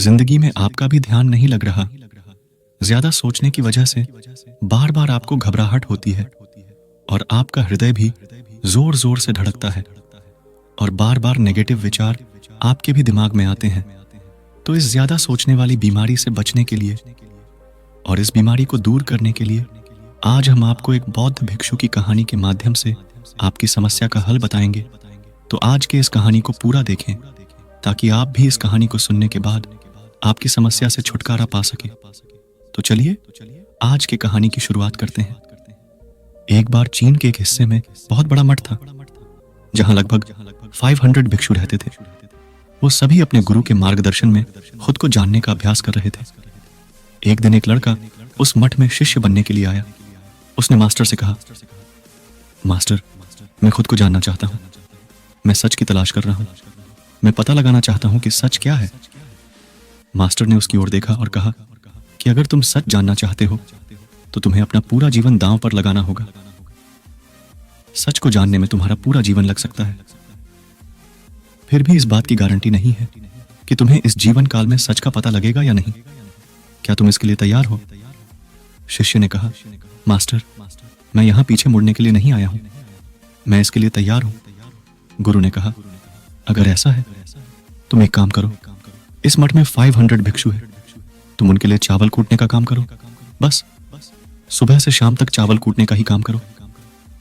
जिंदगी में आपका भी ध्यान नहीं लग रहा। ज्यादा सोचने की वजह से बार बार आपको घबराहट होती है और आपका हृदय भी जोर जोर से धड़कता है और बार बार नेगेटिव विचार आपके भी दिमाग में आते हैं। तो इस ज्यादा सोचने वाली बीमारी से बचने के लिए और इस बीमारी को दूर करने के लिए आज हम आपको एक बौद्ध भिक्षु की कहानी के माध्यम से आपकी समस्या का हल बताएंगे। तो आज के इस कहानी को पूरा देखें ताकि आप भी इस कहानी को सुनने के बाद आपकी समस्या से छुटकारा पा सके। तो चलिए आज की कहानी की शुरुआत करते हैं। एक बार चीन के एक हिस्से में बहुत बड़ा मठ था जहां लगभग 500 भिक्षु रहते थे। वो सभी अपने गुरु के मार्गदर्शन में खुद को जानने का अभ्यास कर रहे थे। एक दिन एक लड़का उस मठ में शिष्य बनने के लिए आया। उसने मास्टर से कहा, मास्टर, मैं खुद को जानना चाहता हूं। मैं सच की तलाश कर रहा हूं। मैं पता लगाना चाहता हूं कि सच क्या है। मास्टर ने उसकी ओर देखा और कहा कि अगर तुम सच जानना चाहते हो तो तुम्हें अपना पूरा जीवन दांव पर लगाना होगा। सच को जानने में तुम्हारा पूरा जीवन लग सकता है। फिर भी इस बात की गारंटी नहीं है कि तुम्हें इस जीवन काल में सच का पता लगेगा या नहीं। क्या तुम इसके लिए तैयार हो? शिष्य ने कहा, मास्टर, मैं यहां पीछे मुड़ने के लिए नहीं आया हूं। मैं इसके लिए तैयार हूं। गुरु ने कहा, अगर ऐसा है तुम एक काम करो। इस मठ में 500 भिक्षु है। तुम उनके लिए चावल कूटने का काम करो। बस सुबह से शाम तक चावल कूटने का ही काम करो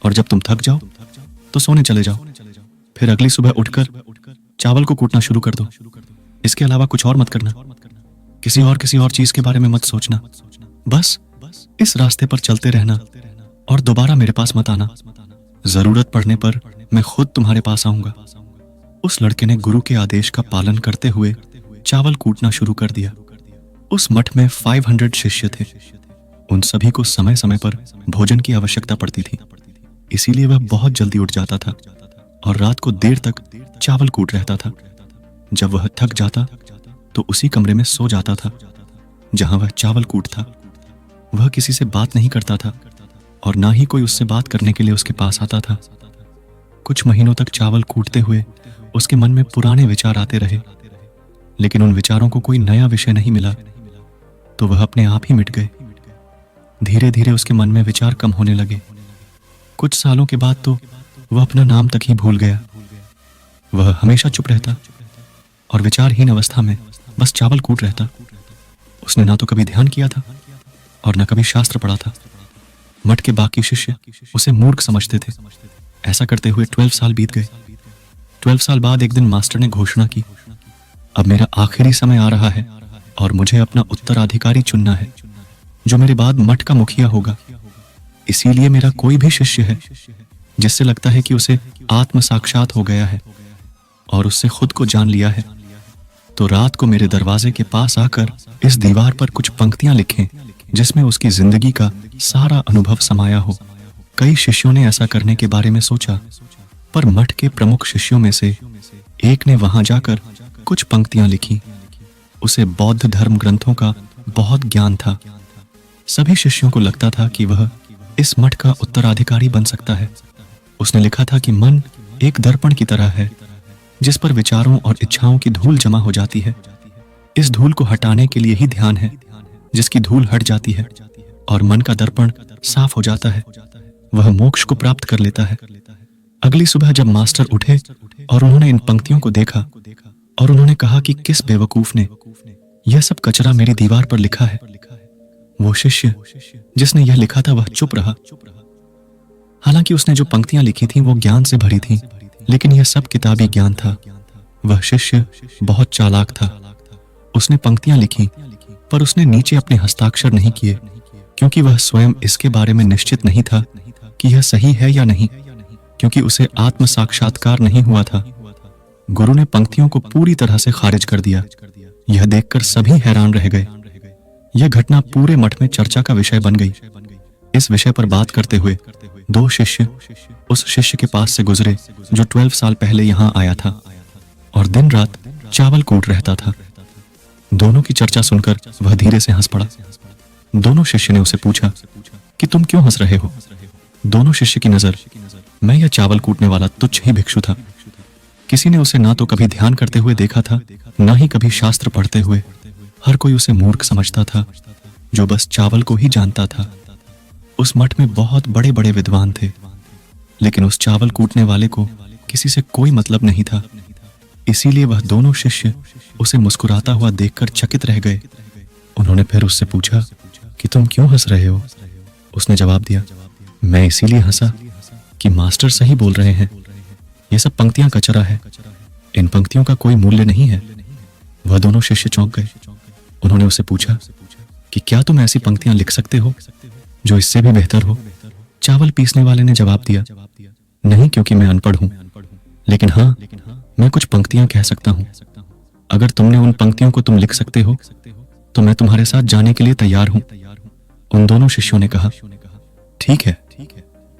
और जब तुम थक जाओ तो सोने चले जाओ। फिर अगली सुबह उठकर चावल को कूटना शुरू कर दो। इसके अलावा कुछ और मत करना। किसी और चीज के बारे में मत सोचना। बस इस रास्ते पर चलते रहना और दोबारा मेरे पास मत आना। जरूरत पड़ने पर मैं खुद तुम्हारे पास आऊंगा। उस लड़के ने गुरु के आदेश का पालन करते हुए चावल कूटना शुरू कर दिया। उस मठ में 500 शिष्य थे। उन सभी को समय समय पर भोजन की आवश्यकता पड़ती थी, इसीलिए वह बहुत जल्दी उठ जाता था और रात को देर तक चावल कूट रहता था। जब वह थक जाता तो उसी कमरे में सो जाता था जहां वह चावल कूटता। वह किसी से बात नहीं करता था और ना ही कोई उससे बात करने के लिए उसके पास आता था। कुछ महीनों तक चावल कूटते हुए उसके मन में पुराने विचार आते रहे, लेकिन उन विचारों को कोई नया विषय नहीं मिला तो वह अपने आप ही मिट गए। धीरे धीरे उसके मन में विचार कम होने लगे। कुछ सालों के बाद तो वह अपना नाम तक ही भूल गया। वह हमेशा चुप रहता और विचारहीन अवस्था में बस चावल कूट रहता। उसने ना तो कभी ध्यान किया था और न कभी शास्त्र पढ़ा था। मठ के बाकी शिष्य उसे मूर्ख समझते थे। ऐसा करते हुए 12 साल बीत गए। 12 साल बाद एक दिन मास्टर ने घोषणा की, अब मेरा आखिरी समय आ रहा है और मुझे अपना उत्तराधिकारी चुनना है जो मेरे बाद मठ का मुखिया होगा। इसीलिए मेरा कोई भी शिष्य है जिससे लगता है कि उसे आत्म साक्षात हो गया है और उससे खुद को जान लिया है, तो रात को मेरे दरवाजे के पास आकर इस दीवार पर कुछ पंक्तियां लिखें जिसमें उसकी जिंदगी का सारा अनुभव समाया हो। कई शिष्यों ने ऐसा करने के बारे में सोचा, पर मठ के प्रमुख शिष्यों में से एक ने वहां जाकर कुछ पंक्तियां लिखी। उसे बौद्ध धर्म ग्रंथों का बहुत ज्ञान था। सभी शिष्यों को लगता था कि वह इस मठ का उत्तराधिकारी बन सकता है। उसने लिखा था कि मन एक दर्पण की तरह है जिस पर विचारों और इच्छाओं की धूल जमा हो जाती है। इस धूल को हटाने के लिए ही ध्यान है। जिसकी धूल हट जाती है और मन का दर्पण साफ हो जाता है, वह मोक्ष को प्राप्त कर लेता है। अगली सुबह जब मास्टर उठे और उन्होंने इन पंक्तियों को देखा और उन्होंने कहा कि किस बेवकूफ ने यह सब कचरा मेरी दीवार पर लिखा है। वो शिष्य जिसने यह लिखा था वह चुप रहा। हालांकि उसने जो पंक्तियां लिखी थीं वो ज्ञान से भरी थीं, लेकिन यह सब किताबी ज्ञान था। वह शिष्य बहुत चालाक था। उसने पंक्तियां लिखी पर उसने नीचे अपने हस्ताक्षर नहीं किए, क्योंकि वह स्वयं इसके बारे में निश्चित नहीं था कि यह सही है या नहीं, क्योंकि उसे आत्म साक्षात्कार नहीं हुआ था। गुरु ने पंक्तियों को पूरी तरह से खारिज कर दिया। यह देखकर सभी हैरान रह गए। यह घटना पूरे मठ में चर्चा का विषय बन गई। इस विषय पर बात करते हुए 2 शिष्य उस शिष्य के पास से गुजरे जो 12 साल पहले यहाँ आया था और दिन रात चावल कूट रहता था। दोनों की चर्चा सुनकर वह धीरे से हंस पड़ा। दोनों शिष्य ने उसे पूछा कि तुम क्यों हंस रहे हो? दोनों शिष्य की नजर मैं यह चावल कूटने वाला तुच्छ ही भिक्षु था। किसी ने उसे ना तो कभी ध्यान करते हुए देखा था, ना ही कभी शास्त्र पढ़ते हुए। हर कोई उसे मूर्ख समझता था, जो बस चावल को ही जानता था। उस मठ में बहुत बड़े बड़े विद्वान थे, लेकिन उस चावल कूटने वाले को किसी से कोई मतलब नहीं था। इसीलिए वह दोनों शिष्य उसे मुस्कुराता हुआ देखकर चकित रह गए। उन्होंने फिर उससे पूछा कि तुम क्यों हंस रहे हो? उसने जवाब दिया, मैं इसीलिए हंसा कि मास्टर सही बोल रहे हैं। ये सब पंक्तियां कचरा है, इन पंक्तियों का कोई मूल्य नहीं है। वह दोनों शिष्य चौंक गए। उन्होंने उससे पूछा कि क्या तुम ऐसी पंक्तियां लिख सकते हो जो इससे भी बेहतर हो? चावल पीसने वाले ने जवाब दिया, नहीं, क्योंकि मैं अनपढ़ हूं, लेकिन हाँ, मैं कुछ पंक्तियां कह सकता हूं। अगर तुमने उन पंक्तियों को तुम लिख सकते हो तो मैं तुम्हारे साथ जाने के लिए तैयार हूं। उन दोनों शिष्यों ने कहा, ठीक है।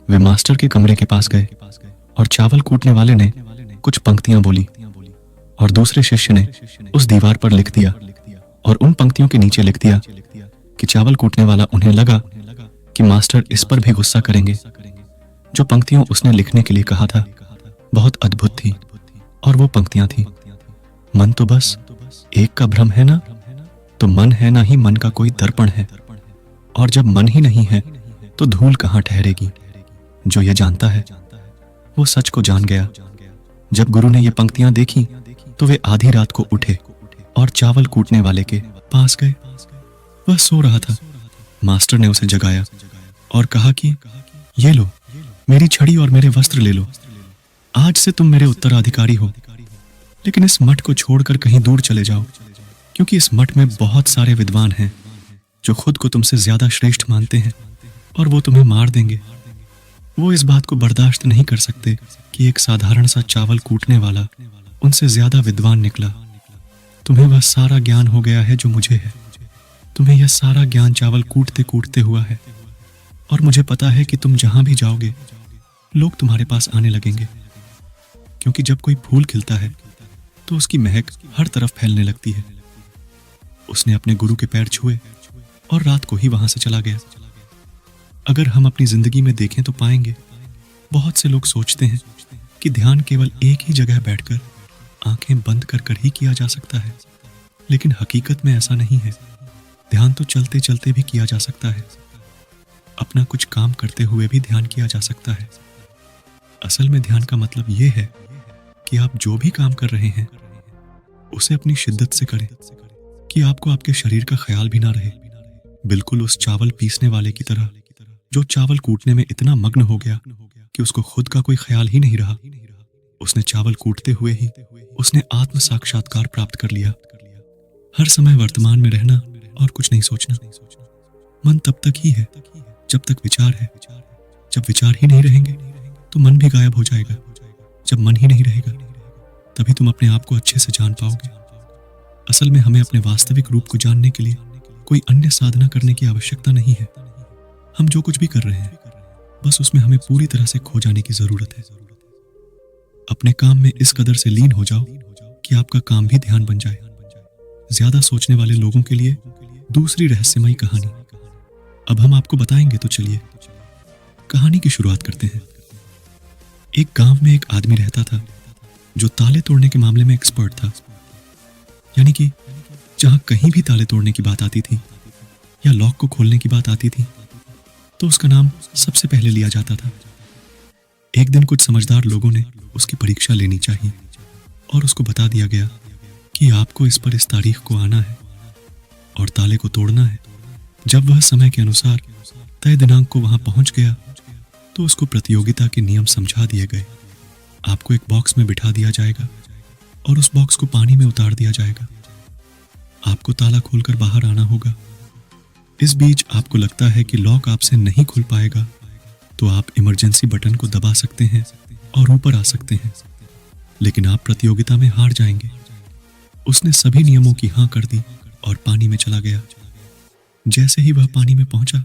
वे मास्टर के कमरे के पास गए और चावल कूटने वाले ने कुछ पंक्तियां बोली और दूसरे शिष्य ने उस दीवार पर लिख दिया और उन पंक्तियों के नीचे लिख दिया कि चावल कूटने वाला उन्हें लगा कि मास्टर इस पर भी गुस्सा करेंगे। जो पंक्तियों उसने लिखने के लिए कहा था बहुत अद्भुत थी, और वो पंक्तियां थी, मन तो बस एक का भ्रम है ना, तो मन है ना ही मन का कोई दर्पण है, और जब मन ही नहीं है तो धूल कहां ठहरेगी। जो यह जानता है वो सच को जान गया। जब गुरु ने ये पंक्तियां देखी तो वे आधी रात को उठे और चावल कूटने वाले के पास गए। वह सो रहा था। मास्टर ने उसे जगाया और कहा कि ये लो, मेरी छड़ी और मेरे वस्त्र ले लो। आज से तुम मेरे उत्तराधिकारी हो, लेकिन इस मठ को छोड़कर कहीं दूर चले जाओ, क्योंकि इस मठ में बहुत सारे विद्वान हैं जो खुद को तुमसे ज्यादा श्रेष्ठ मानते हैं, और वो तुम्हें मार देंगे। वो इस बात को बर्दाश्त नहीं कर सकते कि एक साधारण सा चावल कूटने वाला उनसे ज्यादा विद्वान निकला। तुम्हें वह सारा ज्ञान हो गया है जो मुझे है। तुम्हें यह सारा ज्ञान चावल कूटते कूटते हुआ है, और मुझे पता है कि तुम जहां भी जाओगे लोग तुम्हारे पास आने लगेंगे, क्योंकि जब कोई फूल खिलता है तो उसकी महक हर तरफ फैलने लगती है। उसने अपने गुरु के पैर छुए और रात को ही वहां से चला गया। अगर हम अपनी जिंदगी में देखें तो पाएंगे बहुत से लोग सोचते हैं कि ध्यान केवल एक ही जगह बैठकर आंखें बंद कर कर ही किया जा सकता है, लेकिन हकीकत में ऐसा नहीं है। ध्यान तो चलते चलते भी किया जा सकता है। अपना कुछ काम करते हुए भी ध्यान किया जा सकता है। असल में ध्यान का मतलब यह है कि आप जो भी काम कर रहे हैं उसे अपनी शिद्दत से करें कि आपको आपके शरीर का ख्याल भी ना रहे। बिल्कुल उस चावल पीसने वाले की तरह, जो चावल कूटने में इतना मग्न हो गया कि उसको खुद का कोई ख्याल ही नहीं रहा। उसने चावल कूटते हुए ही उसने आत्म साक्षात्कार प्राप्त कर लिया। हर समय वर्तमान में रहना और कुछ नहीं सोचना। मन तब तक ही है जब तक विचार है। जब विचार ही नहीं रहेंगे तो मन भी गायब हो जाएगा। जब मन ही नहीं रहेगा तभी तुम अपने आप को अच्छे से जान पाओगे। असल में हमें अपने वास्तविक रूप को जानने के लिए कोई अन्य साधना करने की आवश्यकता नहीं है। हम जो कुछ भी कर रहे हैं बस उसमें हमें पूरी तरह से खो जाने की जरूरत है। अपने काम में इस कदर से लीन हो जाओ कि आपका काम भी ध्यान बन जाए। ज्यादा सोचने वाले लोगों के लिए दूसरी रहस्यमयी कहानी अब हम आपको बताएंगे, तो चलिए कहानी की शुरुआत करते हैं। एक गांव में एक आदमी रहता था जो ताले तोड़ने के मामले में एक्सपर्ट था। यानी कि जहां कहीं भी ताले तोड़ने की बात आती थी या लॉक को खोलने की बात आती थी तो उसका नाम सबसे पहले लिया जाता था। एक दिन कुछ समझदार लोगों ने उसकी परीक्षा लेनी चाहिए और उसको बता दिया गया कि आपको इस पर इस तारीख को आना है और ताले को तोड़ना है। जब वह समय के अनुसार तय दिनांक को वहां पहुंच गया तो उसको प्रतियोगिता के नियम समझा दिए गए। आपको एक बॉक्स में बिठा दिया जाएगा और उस बॉक्स को पानी में उतार दिया जाएगा। आपको ताला खोलकर बाहर आना होगा। इस बीच आपको लगता है कि लॉक आपसे नहीं खुल पाएगा तो आप इमरजेंसी बटन को दबा सकते हैं और ऊपर आ सकते हैं, लेकिन आप प्रतियोगिता में हार जाएंगे। उसने सभी नियमों की हाँ कर दी और पानी में चला गया। जैसे ही वह पानी में पहुंचा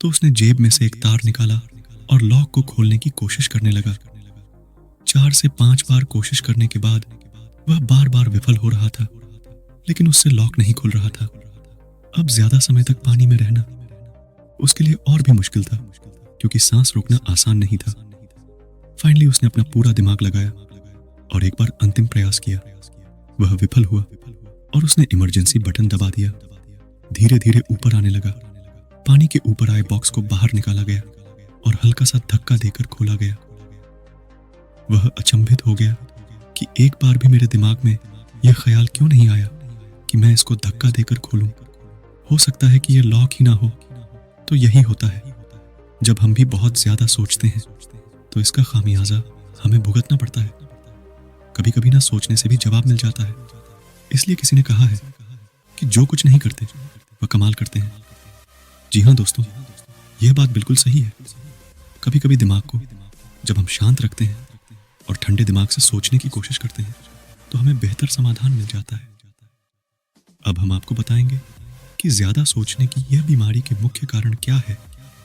तो उसने जेब में से एक तार निकाला और लॉक को खोलने की कोशिश करने लगा। 4 से 5 बार कोशिश करने के बाद वह बार बार विफल हो रहा था, लेकिन उससे लॉक नहीं खुल रहा था। अब ज्यादा समय तक पानी में रहना उसके लिए और भी मुश्किल था, क्योंकि सांस रोकना आसान नहीं था। फाइनली उसने अपना पूरा दिमाग लगाया और एक बार अंतिम प्रयास किया। वह विफल हुआ और उसने इमरजेंसी बटन दबा दिया। धीरे धीरे ऊपर आने लगा। पानी के ऊपर आए बॉक्स को बाहर निकाला गया और हल्का सा धक्का देकर खोला गया। वह अचंभित हो गया कि एक बार भी मेरे दिमाग में यह ख्याल क्यों नहीं आया कि मैं इसको धक्का देकर खोलूं। हो सकता है कि यह लॉक ही ना हो। तो यही होता है, जब हम भी बहुत ज्यादा सोचते हैं तो इसका खामियाजा हमें भुगतना पड़ता है। कभी कभी ना सोचने से भी जवाब मिल जाता है। इसलिए किसी ने कहा है कि जो कुछ नहीं करते वह कमाल करते हैं। जी हाँ दोस्तों, यह बात बिल्कुल सही है। कभी कभी दिमाग को जब हम शांत रखते हैं और ठंडे दिमाग से सोचने की कोशिश करते हैं तो हमें बेहतर समाधान मिल जाता है। अब हम आपको बताएंगे कि ज्यादा सोचने की यह बीमारी के मुख्य कारण क्या है,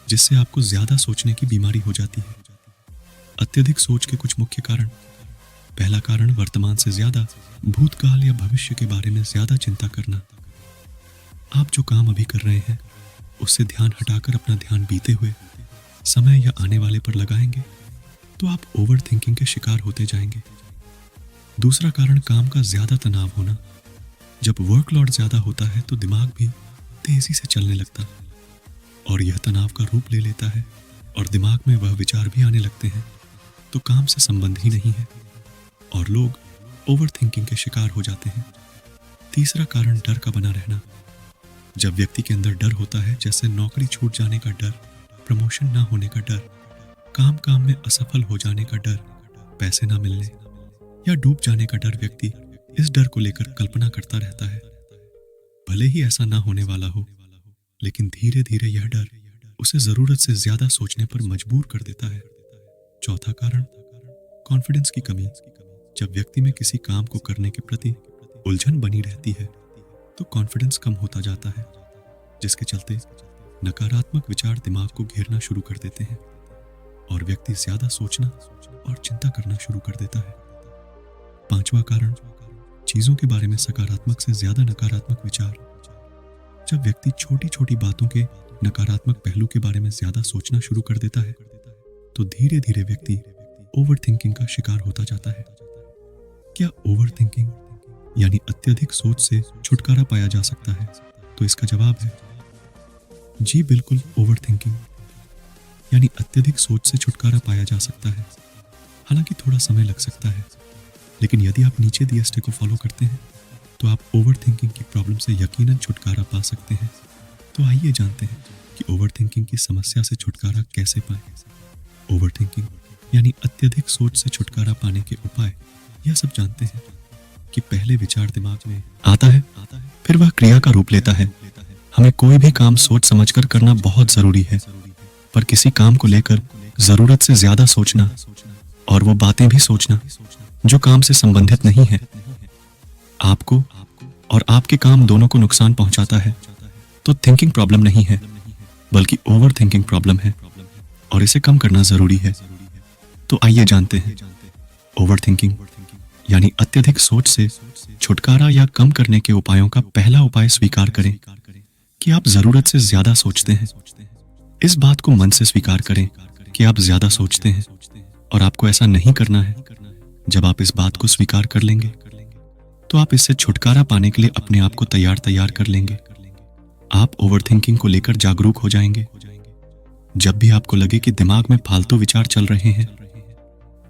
जिससे आपको ज्यादा सोचने की बीमारी हो जाती है। अत्यधिक सोच के कुछ मुख्य कारण। पहला कारण, वर्तमान से ज्यादा भूतकाल या भविष्य के बारे में ज्यादा चिंता करना। आप जो काम अभी कर रहे हैं उससे ध्यान हटाकर अपना ध्यान बीते हुए समय या आने वाले पर लगाएंगे तो आप ओवर थिंकिंग के शिकार होते जाएंगे। दूसरा कारण, काम का ज्यादा तनाव होना। जब वर्कलोड ज्यादा होता है तो दिमाग भी तेजी से चलने लगता और यह तनाव का रूप ले लेता है और दिमाग में वह विचार भी आने लगते हैं तो काम से संबंध ही नहीं है और लोग ओवर थिंकिंग के शिकार हो जाते हैं। तीसरा कारण, डर का बना रहना। जब व्यक्ति के अंदर डर होता है, जैसे नौकरी छूट जाने का डर, प्रमोशन ना होने का डर, काम में असफल हो जाने का डर, पैसे ना मिलने या डूब जाने का डर, व्यक्ति इस डर को लेकर कल्पना करता रहता है। भले ही ऐसा ना होने वाला हो, लेकिन धीरे धीरे यह डर उसे जरूरत से ज्यादा सोचने पर मजबूर कर देता है। चौथा कारण, कॉन्फिडेंस की कमी। जब व्यक्ति में किसी काम को करने के प्रति उलझन बनी रहती है तो कॉन्फिडेंस कम होता जाता है, जिसके चलते नकारात्मक विचार दिमाग को घेरना शुरू कर देते हैं और व्यक्ति ज्यादा सोचना और चिंता करना शुरू कर देता है। पांचवा कारण, चीजों के बारे में सकारात्मक से ज्यादा नकारात्मक विचार। जब व्यक्ति छोटी छोटी बातों के नकारात्मक पहलू के बारे में ज्यादा सोचना शुरू कर देता है तो धीरे धीरे व्यक्ति ओवर थिंकिंग का शिकार होता जाता है। क्या ओवर थिंकिंग यानी अत्यधिक सोच से छुटकारा पाया जा सकता है? तो इसका जवाब है जी बिल्कुल। ओवर थिंकिंग यानी अत्यधिक सोच से छुटकारा पाया जा सकता है। हालांकि थोड़ा समय लग सकता है, लेकिन यदि आप नीचे दिए स्टेप को फॉलो करते हैं तो आप ओवर थिंकिंग की प्रॉब्लम से यकीनन छुटकारा पा सकते हैं। तो आइए जानते हैं कि ओवर थिंकिंग की समस्या से छुटकारा कैसे पाएं। ओवर थिंकिंग यानी अत्यधिक सोच से छुटकारा पाने के उपाय। यह सब जानते हैं कि पहले विचार दिमाग में आता है, फिर वह क्रिया का रूप लेता है। हमें कोई भी काम सोच समझकर करना बहुत जरूरी है, पर किसी काम को लेकर जरूरत से ज्यादा सोचना और वो बातें भी सोचना जो काम से संबंधित नहीं है, आपको और आपके काम दोनों को नुकसान पहुंचाता है, तो थिंकिंग प्रॉब्लम नहीं है बल्कि ओवर थिंकिंग प्रॉब्लम है और इसे कम करना जरूरी है। तो आइए जानते हैं ओवर थिंकिंग यानी अत्यधिक सोच से छुटकारा या कम करने के उपायों का पहला उपाय, स्वीकार करें कि आप जरूरत से ज्यादा सोचते हैं। इस बात को मन से स्वीकार करें कि आप ज्यादा सोचते हैं और आपको ऐसा नहीं करना है। जब आप इस बात को स्वीकार कर लेंगे तो आप इससे छुटकारा पाने के लिए अपने आप को तैयार कर लेंगे। आप ओवर थिंकिंग को लेकर जागरूक हो जाएंगे। जब भी आपको लगे कि दिमाग में फालतू विचार चल रहे हैं,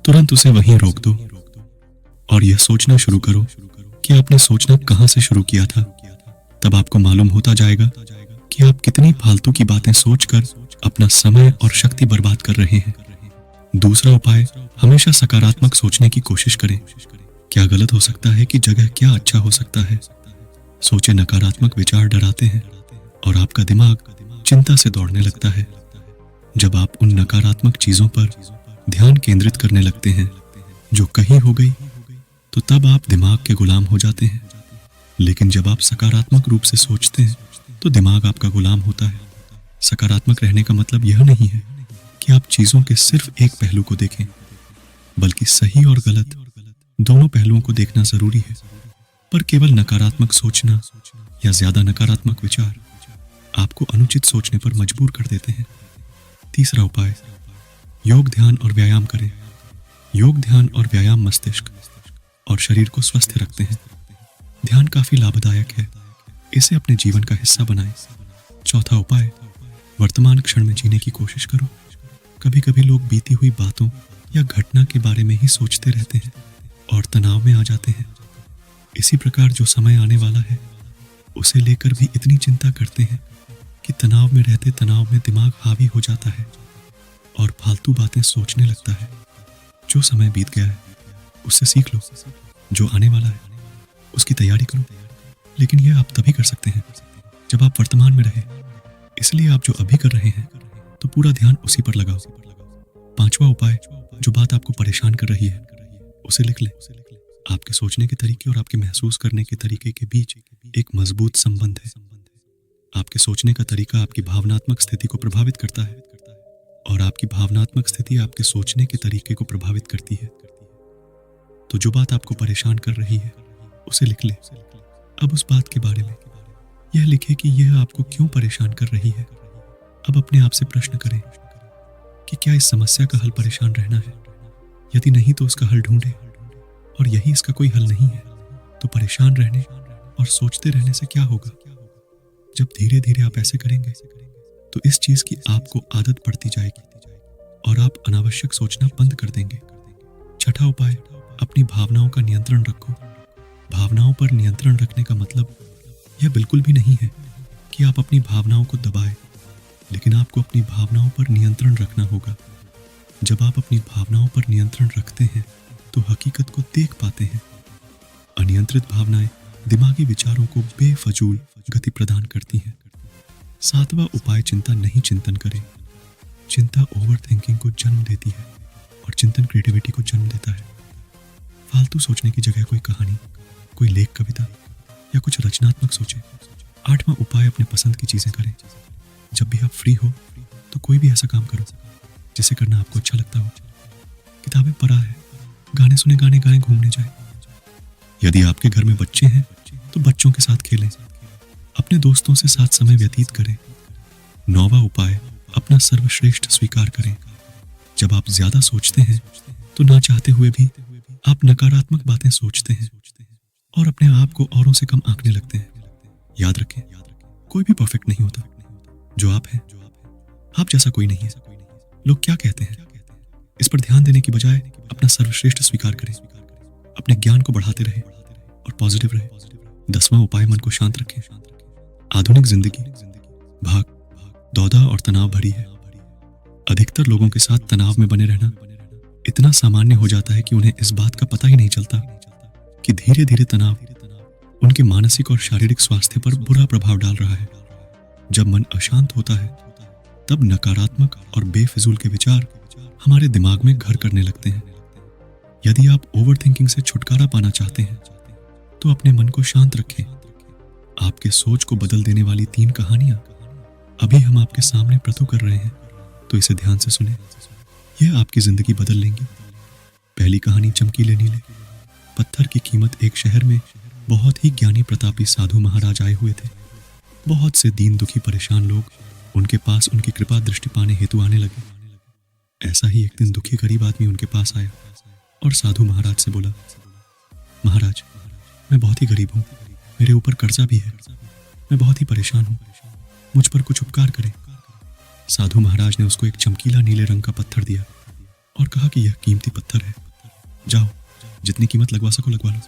तुरंत उसे वहीं रोक दो और यह सोचना शुरू करो कि आपने सोचना कहां से शुरू किया था। तब आपको मालूम होता जाएगा कि आप कितनी फालतू की बातें सोचकर अपना समय और शक्ति बर्बाद कर रहे हैं। दूसरा उपाय, हमेशा सकारात्मक सोचने की कोशिश करें। क्या गलत हो सकता है कि जगह क्या अच्छा हो सकता है। सोचे नकारात्मक विचार डराते हैं और आपका दिमाग चिंता से दौड़ने लगता है। जब आप उन नकारात्मक चीजों पर ध्यान केंद्रित करने लगते हैं जो कहीं हो गई, तो तब आप दिमाग के गुलाम हो जाते हैं। लेकिन जब आप सकारात्मक रूप से सोचते हैं तो दिमाग आपका गुलाम होता है। सकारात्मक रहने का मतलब यह नहीं है कि आप चीजों के सिर्फ एक पहलू को देखें, बल्कि सही और गलत दोनों पहलुओं को देखना जरूरी है। पर केवल नकारात्मक सोचना या ज्यादा नकारात्मक विचार आपको अनुचित सोचने पर मजबूर कर देते हैं। तीसरा उपाय, योग, ध्यान और व्यायाम करें। योग, ध्यान और व्यायाम मस्तिष्क और शरीर को स्वस्थ रखते हैं। ध्यान काफी लाभदायक है, इसे अपने जीवन का हिस्सा बनाएं। चौथा उपाय, वर्तमान क्षण में जीने की कोशिश करो। कभी कभी लोग बीती हुई बातों या घटना के बारे में ही सोचते रहते हैं और तनाव में आ जाते हैं। इसी प्रकार जो समय आने वाला है उसे लेकर भी इतनी चिंता करते हैं कि तनाव में रहते तनाव में दिमाग हावी हो जाता है और फालतू बातें सोचने लगता है। जो समय बीत गया है उससे सीख लो, जो आने वाला है उसकी तैयारी करो। लेकिन यह आप तभी कर सकते हैं जब आप वर्तमान में रहे। इसलिए आप जो अभी कर रहे हैं तो पूरा ध्यान उसी पर लगाओ। पांचवा उपाय, जो बात आपको परेशान कर रही है उसे लिख लें। आपके सोचने के तरीके और आपके महसूस करने के तरीके के बीच एक मजबूत संबंध है। आपके सोचने का तरीका आपकी भावनात्मक स्थिति को प्रभावित करता है और आपकी भावनात्मक स्थिति आपके सोचने के तरीके को प्रभावित करती है। तो जो बात आपको परेशान कर रही है उसे लिख ले। अब उस बात के बारे में यह लिखे कि यह आपको क्यों परेशान कर रही है। अब अपने आप से प्रश्न करें कि क्या इस समस्या का हल परेशान रहना है? यदि नहीं तो उसका हल ढूंढे, और यही इसका कोई हल नहीं है तो परेशान रहने और सोचते रहने से क्या होगा? जब धीरे धीरे आप ऐसे करेंगे तो इस चीज की आपको आदत पड़ती जाएगी और आप अनावश्यक सोचना बंद कर देंगे। छठा उपाय, अपनी भावनाओं का नियंत्रण रखो। भावनाओं पर नियंत्रण रखने का मतलब यह बिल्कुल भी नहीं है कि आप अपनी भावनाओं को दबाएं, लेकिन आपको अपनी भावनाओं पर नियंत्रण रखना होगा। जब आप अपनी भावनाओं पर नियंत्रण रखते हैं तो हकीकत को देख पाते हैं। अनियंत्रित भावनाएं दिमागी विचारों को बेफजूल गति प्रदान करती हैं। सातवां उपाय, चिंता नहीं चिंतन करें। चिंता ओवर थिंकिंग को जन्म देती है और चिंतन क्रिएटिविटी को जन्म देता है। फालतू सोचने की जगह कोई कहानी, कोई लेख, कविता या कुछ रचनात्मक सोचें। आठवां उपाय, अपने पसंद की चीजें करें। जब भी आप फ्री हो तो कोई भी ऐसा काम करो जिसे करना आपको अच्छा लगता हो। किताबें पढ़ा है, गाने सुने, गाने गाएं, घूमने जाएं। यदि आपके घर में बच्चे हैं तो बच्चों के साथ खेलें, अपने दोस्तों से साथ समय व्यतीत करें। नौवां उपाय, अपना सर्वश्रेष्ठ स्वीकार करें। जब आप ज्यादा सोचते हैं तो ना चाहते हुए भी आप नकारात्मक बातें सोचते हैं और अपने आप को औरों से कम आंकने लगते हैं। याद रखें, कोई भी परफेक्ट नहीं होता। जो आप हैं, आप जैसा कोई नहीं है। लोग क्या कहते हैं, इस पर ध्यान देने की बजाय अपना सर्वश्रेष्ठ स्वीकार करें। अपने ज्ञान को बढ़ाते रहें और पॉजिटिव रहें। 10वां उपाय, मन को शांत रखें। आधुनिक जिंदगी भाग दौड़ा और तनाव भरी है। अधिकतर लोगों के साथ तनाव में बने रहना इतना सामान्य हो जाता है कि उन्हें इस बात का पता ही नहीं चलता कि धीरे धीरे तनाव उनके मानसिक और शारीरिक स्वास्थ्य पर बुरा प्रभाव डाल रहा है। जब मन अशांत होता है तब नकारात्मक और बेफिजूल के विचार हमारे दिमाग में घर करने लगते हैं। यदि आप ओवरथिंकिंग से छुटकारा पाना चाहते हैं तो अपने मन को शांत रखें। आपके सोच को बदल देने वाली 3 कहानियां अभी हम आपके सामने प्रस्तुत कर रहे हैं, तो इसे ध्यान से सुने। यह आपकी जिंदगी बदल लेंगी। पहली कहानी, चमकीले नीले। पत्थर की कीमत। एक शहर में बहुत ही ज्ञानी प्रतापी साधु महाराज आए हुए थे। बहुत से दीन दुखी परेशान लोग उनके पास उनकी कृपा दृष्टि पाने हेतु आने लगे। ऐसा ही एक दिन दुखी गरीब आदमी उनके पास आया और साधु महाराज से बोला, महाराज, मैं बहुत ही गरीब हूँ, मेरे ऊपर कर्जा भी है, मैं बहुत ही परेशान हूँ, मुझ पर कुछ उपकार करें। साधु महाराज ने उसको एक चमकीला नीले रंग का पत्थर दिया और कहा कि यह कीमती पत्थर है, जाओ जितनी कीमत लगवा सको लगवा लो।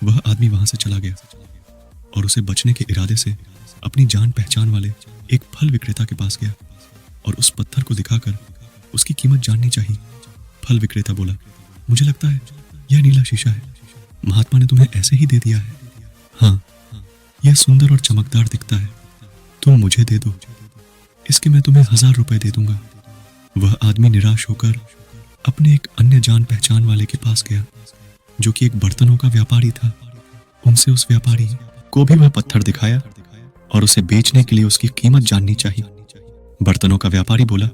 वह आदमी वहां से चला गया और उसे बचने के इरादे से अपनी जान पहचान वाले एक फल विक्रेता के पास गया और उस पत्थर को दिखाकर उसकी कीमत जाननी चाहिए। फल विक्रेता बोला, मुझे लगता है यह नीला शीशा है, महात्मा ने तुम्हें ऐसे ही दे दिया है। हाँ, यह सुंदर और चमकदार दिखता है, तुम मुझे दे दो, इसके मैं तुम्हें 1000 रुपए दे दूंगा। वह आदमी निराश होकर अपने एक अन्य जान पहचान वाले के पास गया जो कि एक बर्तनों का व्यापारी था। उनसे उस व्यापारी को भी वह पत्थर दिखाया और उसे बेचने के लिए उसकी कीमत जाननी चाहिए। बर्तनों का व्यापारी बोला,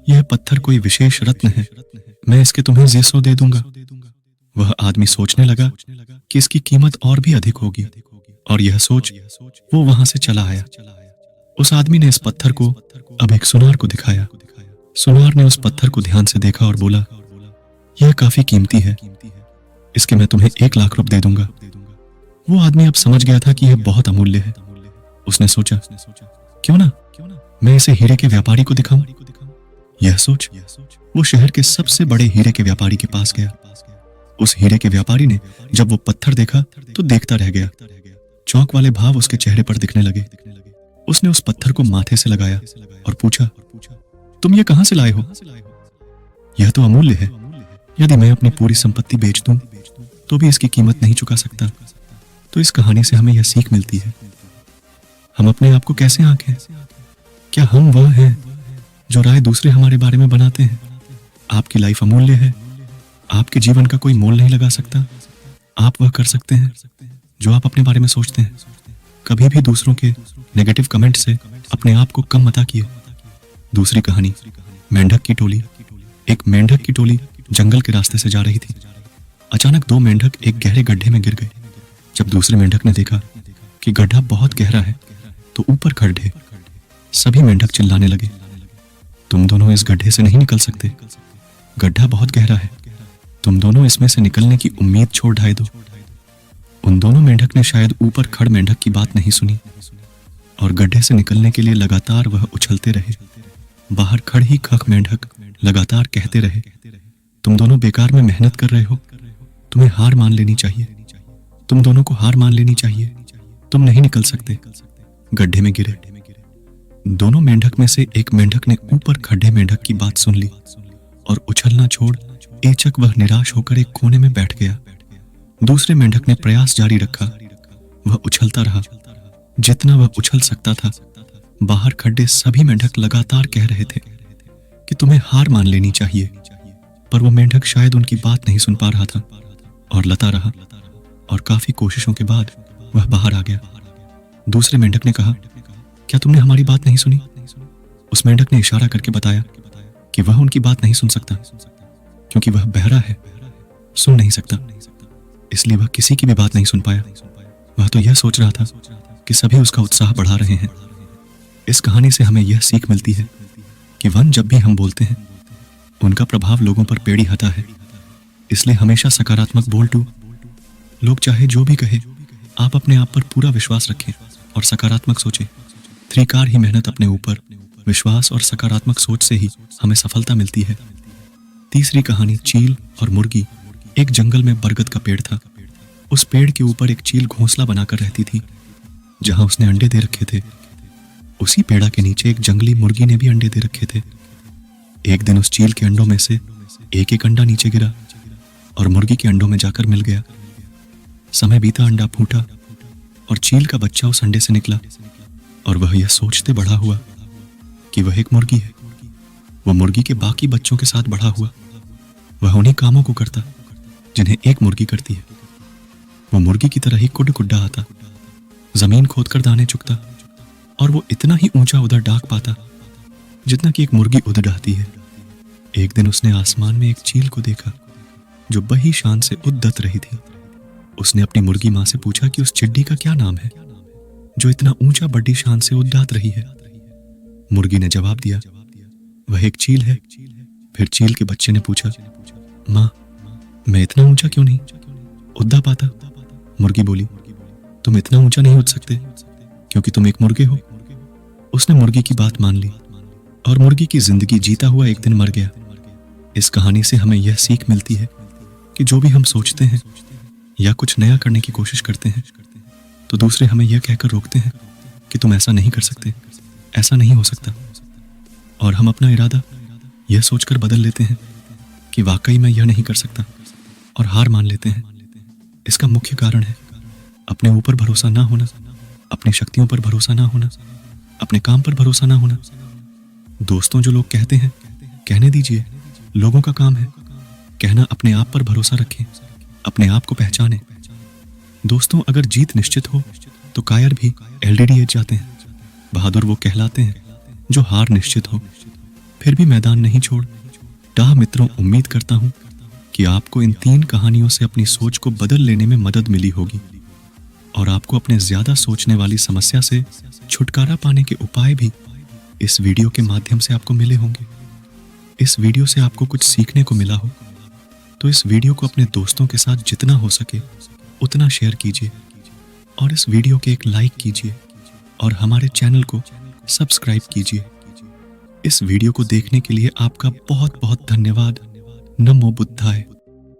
यह पत्थर कोई विशेष रत्न है, मैं इसके तुम्हें 100 दे दूंगा। वह आदमी सोचने लगा कि इसकी कीमत और भी अधिक होगी और यह सोच वो वहां से चला आया। उस आदमी ने इस पत्थर को अब एक सुनार को दिखाया। सुनार ने उस पत्थर को ध्यान से देखा और बोला, यह काफी कीमती है, इसके मैं तुम्हें 1 लाख रुपए दे दूंगा। वो आदमी अब समझ गया था कि यह बहुत अमूल्य है। उसने सोचा, क्यों ना मैं इसे हीरे के व्यापारी को दिखाऊं। यह सोच वो शहर के सबसे बड़े हीरे के व्यापारी के पास गया। उस हीरे के व्यापारी ने जब वो पत्थर देखा तो देखता रह गया। चौंक वाले भाव उसके चेहरे पर दिखने लगे। उसने उस पत्थर को माथे से लगाया और पूछा, तुम ये कहां से लाए हो? यह तो अमूल्य है। यदि मैं अपनी पूरी संपत्ति बेच दूं तो भी इसकी कीमत नहीं चुका सकता। तो इस कहानी से हमें यह सीख मिलती है, हम अपने आप को कैसे आंकें? क्या हम वह हैं जो राय दूसरे हमारे बारे में बनाते हैं? आपकी लाइफ अमूल्य है। आपके जीवन का कोई मोल नहीं लगा सकता। आप वह कर सकते हैं जो आप अपने बारे में सोचते हैं। कभी भी दूसरों के नेगेटिव कमेंट से अपने आप को कम मत आंकिए। दूसरी कहानी, मेंढक की टोली। एक मेंढक की टोली जंगल के रास्ते से जा रही थी। अचानक दो मेंढक एक गहरे गड्ढे में गिर गए। जब दूसरे मेंढक ने देखा कि गड्ढा बहुत गहरा है तो ऊपर खड्डे। सभी मेंढक चिल्लाने लगे, तुम दोनों इस गड्ढे से नहीं निकल सकते। गड्ढा बहुत गहरा है। तुम दोनों इसमें से निकलने की उम्मीद छोड़ ढाई दो। उन दोनों मेंढक ने शायद ऊपर खड़ मेंढक की बात नहीं सुनी और गड्ढे से निकलने के लिए लगातार वह उछलते रहे। बाहर खड़ ही खख मेंढक लगातार कहते रहे, तुम दोनों बेकार में मेहनत कर रहे हो। तुम्हें हार मान लेनी चाहिए। तुम दोनों को हार मान लेनी चाहिए। तुम नहीं निकल सकते। गड्ढे में गिरे। दोनों मेंढक में से एक मेंढक ने ऊपर खड्डे मेंढक की बात सुन ली और उछलना छोड़ एचक वह निराश होकर एक कोने में बैठ गया। दूसरे मेंढक ने प्रयास जारी रखा। वह उछलता रहा जितना वह उछल सकता था। बाहर खड्डे सभी मेंढक लगातार कह रहे थे कि तुम्हें हार मान लेनी चाहिए, पर वो मेंढक शायद उनकी बात नहीं सुन पा रहा था और लता रहा। और काफी कोशिशों के बाद वह बाहर आ गया। दूसरे मेंढक ने कहा, क्या तुमने हमारी बात नहीं सुनी? उस मेंढक ने इशारा करके बताया कि वह उनकी बात नहीं सुन सकता क्योंकि वह बहरा है, सुन नहीं सकता। इसलिए वह किसी की भी बात नहीं सुन पाया। वह तो यह सोच रहा था कि सभी उसका उत्साह बढ़ा रहे हैं। इस कहानी से हमें यह सीख मिलती है कि वन जब भी हम बोलते हैं उनका प्रभाव लोगों पर पेड़ी हता है। इसलिए हमेशा सकारात्मक बोल टू। लोग चाहे जो भी कहे, आप अपने आप पर पूरा विश्वास रखें और सकारात्मक सोचें। त्रिकार ही मेहनत अपने ऊपर, विश्वास और सकारात्मक सोच से ही हमें सफलता मिलती है। तीसरी कहानी, चील और मुर्गी। एक जंगल में बरगद का पेड़ था। उस पेड़ के ऊपर एक चील घोंसला बनाकर रहती थी जहां उसने अंडे दे रखे थे। उसी पेड़ा के नीचे एक जंगली मुर्गी ने भी अंडे दे रखे थे। एक दिन उस चील के अंडों में से एक एक अंडा नीचे गिरा और मुर्गी के अंडों में जाकर मिल गया। समय बीता, अंडा फूटा और चील का बच्चा उस अंडे से निकला और वह यह सोचते बड़ा हुआ कि वह एक मुर्गी है। वह मुर्गी के बाकी बच्चों के साथ बड़ा हुआ। वह उन्हीं कामों को करता जिन्हें एक मुर्गी करती है। वह मुर्गी की तरह ही कुड कुड्डा आता, जमीन खोदकर दाने चुगता और वो इतना ही ऊंचा उधर डाक पाता जितना कि एक मुर्गी उधर डाहती है। एक दिन उसने आसमान में एक चील को देखा जो बड़ी शान से उद्दत रही थी। उसने अपनी मुर्गी मां से पूछा कि उस चिड्डी का क्या नाम है जो इतना ऊंचा बड़ी शान से उद्दात रही है। मुर्गी ने जवाब दिया, वह एक चील है। फिर चील के बच्चे ने पूछा, मां, मैं इतना ऊंचा क्यों नहीं उद्दा पाता? मुर्गी बोली, तुम इतना ऊंचा नहीं उड़ सकते क्योंकि तुम एक मुर्गे हो। उसने मुर्गी की बात मान ली और मुर्गी की जिंदगी जीता हुआ एक दिन मर गया। इस कहानी से हमें यह सीख मिलती है कि जो भी हम सोचते हैं या कुछ नया करने की कोशिश करते हैं तो दूसरे हमें यह कहकर रोकते हैं कि तुम ऐसा नहीं कर सकते, ऐसा नहीं हो सकता, और हम अपना इरादा यह सोचकर बदल लेते हैं कि वाकई मैं यह नहीं कर सकता और हार मान लेते हैं। इसका मुख्य कारण है अपने ऊपर भरोसा ना होना, अपनी शक्तियों पर भरोसा ना होना, अपने काम पर भरोसा ना होना। दोस्तों, जो लोग कहते हैं कहने दीजिए, लोगों का काम है कहना। अपने आप पर भरोसा रखें, अपने आप को पहचानें। दोस्तों, अगर जीत निश्चित हो तो कायर भी LDDH जाते हैं। बहादुर वो कहलाते हैं जो हार निश्चित हो फिर भी मैदान नहीं छोड़। मित्रों, उम्मीद करता हूं कि आपको इन 3 कहानियों से अपनी सोच को बदल लेने में मदद मिली होगी और आपको अपने ज्यादा सोचने वाली समस्या से छुटकारा पाने के उपाय भी इस वीडियो के माध्यम से आपको मिले होंगे। इस वीडियो से आपको कुछ सीखने को मिला हो तो इस वीडियो को अपने दोस्तों के साथ जितना हो सके उतना शेयर कीजिए और इस वीडियो के एक लाइक कीजिए और हमारे चैनल को सब्सक्राइब कीजिए। इस वीडियो को देखने के लिए आपका बहुत बहुत धन्यवाद। नमो बुद्धाय।